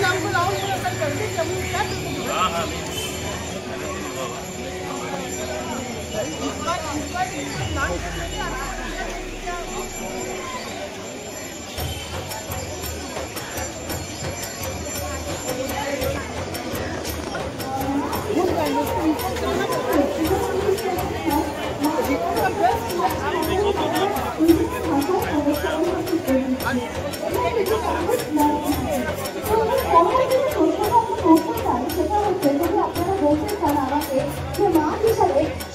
हमको राहुल को कल करके जब क्या हाँ हाँ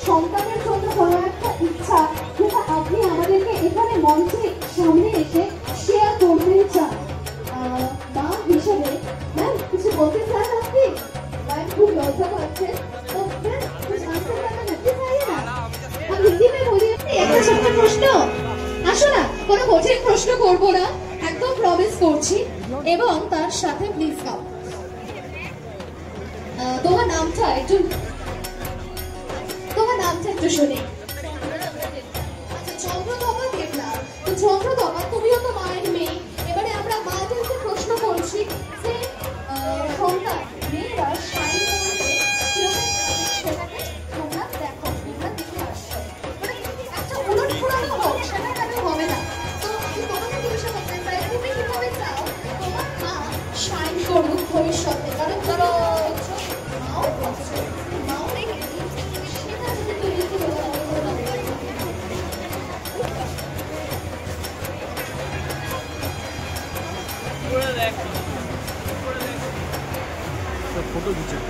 সন্তানের জন্য কোনো একটা ইচ্ছা যেটা আপনি আমাদেরকে এখানে মঞ্চে সামনে এসে শেয়ার করতে চান মা হিসেবে ম্যাম কিছু বলতে চান আপনি ম্যাম খুব লজ্জা পাচ্ছেন তো ম্যাম कुछ आंसर करना लगते चाहिए ना हम हिंदी में बोलिए একটা ছোট্ট প্রশ্ন আসো না কোনো কঠিন প্রশ্ন করব না একদম প্রমিস করছি এবং তার সাথে প্লিজ গাও তোমার নামটা একটু শুনি আচ্ছা চন্দ্রতমা দেবনাথ তো চন্দ্রতমা তুমিও তো মায়ের মেয়ে এবারে আমরা মাদেরকে প্রশ্ন করছি যে সন্তান মেয়েরা শাড়ি পরলে কিরকম সেটাকে তোমরা দেখো তোমরা দেখে আসছো মানে একটা উলট পুরানো হোক সেটা কেন হবে না তো তোমাকে জিজ্ঞাসা করতে চাই তুমি কিভাবে চাও তোমার মা শাইন করুক ভবিষ্যতে কারণ ধরো মাও করছে মাও রেখেছি সেটা যদি তুমি फोटो खींचो